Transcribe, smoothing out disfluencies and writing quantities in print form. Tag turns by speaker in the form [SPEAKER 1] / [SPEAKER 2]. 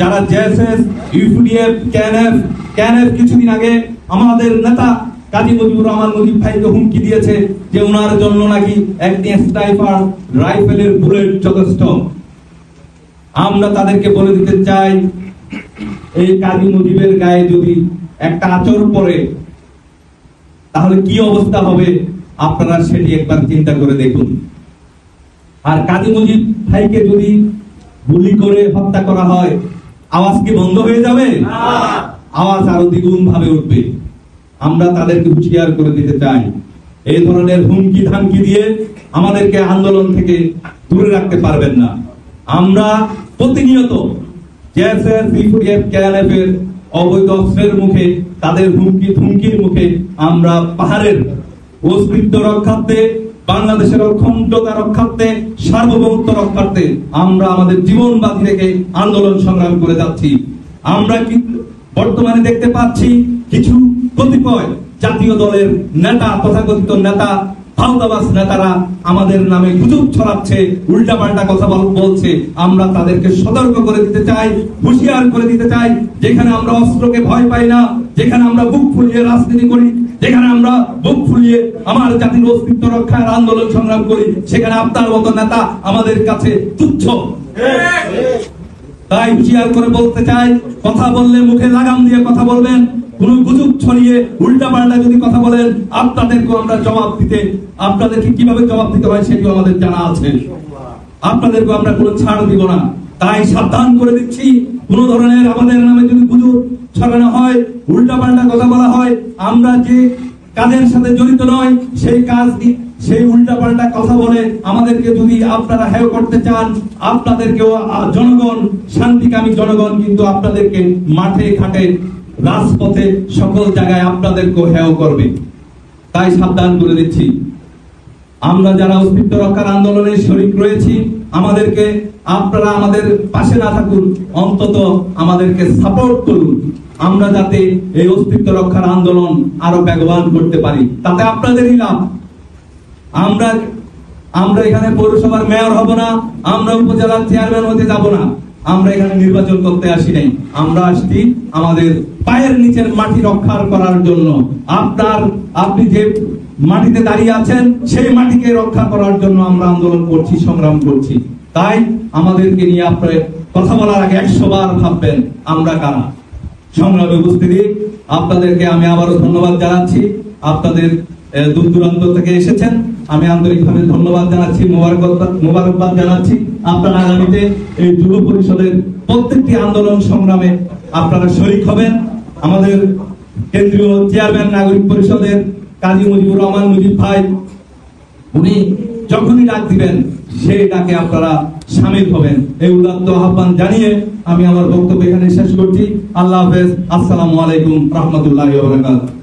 [SPEAKER 1] যারা JSS, UPDF, KNF কিছুদিন আগে আমাদের নেতা কাজী মুজিবুর রহমান মুজিব ভাইকে হুমকি দিয়েছে যে ওনার জন্য নাকি একটি স্নাইপার রাইফেলের বুলেট যথেষ্ট। আমরা তাদেরকে বলে দিতে চাই, এই কাজী মুজিবের গায়ে যদি একটা আঁচড় পড়ে তাহলে কি অবস্থা হবে আপনারা সেটি একবার চিন্তা করে দেখুন। আর কাজী মুজিব ভাইকে যদি গুলি করে হত্যা করা হয়, আওয়াজ কি বন্ধ হয়ে যাবে? আওয়াজ আরো দ্বিগুণ ভাবে উঠবে। আমরা তাদেরকে হুঁশিয়ার করে দিতে চাই, এই ধরনের হুমকি ধামকি দিয়ে আমাদেরকে আন্দোলন থেকে দূরে রাখতে পারবেন না। আমরা প্রতিনিয়ত জেএসএস, ইউপিডিএফ, কেএনএফ এর অবৈধ অস্ত্রের মুখে, তাদের হুমকির মুখে আমরা পাহাড়ের অস্তিত্ব রক্ষার্থে, বাংলাদেশের অখণ্ডতা রক্ষার্থে, সার্বভৌমত্ব রক্ষার্থে আমরা আমাদের জীবন বাজি রেখে আন্দোলন সংগ্রাম করে যাচ্ছি। আমরা কিন্তু বর্তমানে দেখতে পাচ্ছি কিছু কতিপয় জাতীয় দলের নেতা, তথাকথিত নেতা, ভাওতাবাজ নেতারা আমাদের নামে গুজব ছড়াচ্ছে, উল্টাপাল্টা কথা বলছে। আমরা তাদেরকে সতর্ক করে দিতে চাই, হুঁশিয়ার করে দিতে চাই, যেখানে আমরা অস্ত্রকে ভয় পাই না, যেখানে আমরা বুক ফুলিয়ে রাজনীতি করি, যেখানে আমরা বুক ফুলিয়ে আমার জাতির অস্তিত্ব রক্ষার আন্দোলন সংগ্রাম করি, সেখানে আপনার মতো নেতা আমাদের কাছে তুচ্ছ। তাই হুঁশিয়ার করে বলতে চাই, কথা বললে মুখে লাগাম দিয়ে কথা বলবেন। কোন গুজব ছড়িয়ে উল্টাপাল্টা যদি কথা বলেন, আপনাদেরকে আমরা জবাব দিতে, আপনাদেরকে কিভাবে জবাব দিতে হয় সেটিও আমাদের জানা আছে। আপনাদেরকে আমরা কোনো ছাড় দিব না। তাই সাবধান করে দিচ্ছি, কোন ধরনের আমাদের নামে যদি গুজব ছড়ানো হয়, উল্টাপাল্টা কথা বলা হয়, আমরা যে কাজের সাথে জড়িত নয় সেই উল্টাপাল্টা কথা বলে আমাদেরকে যদি আপনারা হেয় করতে চান, আপনাদেরকেও জনগণ, শান্তিকামী জনগণ কিন্তু আপনাদেরকে মাঠে ঘাটে, রাজপথে, সকল জায়গায় আপনাদেরকে হেয় করবে। তাই সাবধান করে দিচ্ছি, আমরা যারা অস্তিত্ব রক্ষার আন্দোলনে শরীক রয়েছি, আমাদেরকে আপনারা আমাদের পাশে না থাকুন, অন্তত আমাদেরকে সাপোর্ট করুন, আমরা যাতে এই অস্তিত্ব রক্ষার আন্দোলন আরো বেগবান করতে পারি। তাতে আপনাদেরই লাভ। আমরা এখানে পৌরসভার মেয়র হব না, আমরা উপজেলার চেয়ারম্যান হতে যাব না, আমরা এখানে নির্বাচন করতে আসি নাই। আমরা আসছি আমাদের পায়ের নিচের মাটি রক্ষা করার জন্য। আপনি যে মাটিতে দাঁড়িয়ে আছেন, সেই মাটিকে রক্ষা করার জন্য আমরা আন্দোলন করছি, সংগ্রাম করছি। তাই আমাদেরকে নিয়ে আপনার কথা বলার আগে 100 বার ভাববেন আমরা কারা। সংগ্রামে উপস্থিতি, আপনাদেরকে আমি আবারও ধন্যবাদ জানাচ্ছি। আপনাদের দূর দূরান্ত থেকে এসেছেন, আমি আন্তরিকভাবে ধন্যবাদ জানাচ্ছি, মোবারকবাদ জানাচ্ছি। আপনারা আগামীতে এই যুব পরিষদের প্রত্যেকটি আন্দোলন সংগ্রামে আপনারা শরীক হবেন। আমাদের কেন্দ্রীয় চেয়ারম্যান নাগরিক পরিষদের কাজী মুজিবুর রহমান মুজিব ভাই, উনি যখনই ডাক দিবেন সেই ডাকে আপনারা শামিল হবেন। এই উদাত্ত আহ্বান জানিয়ে আমি আমার বক্তব্য এখানে শেষ করছি। আল্লাহ হাফেজ। আসসালামু আলাইকুম রহমতুল্লাহি ওয়া বারাকাতুহু।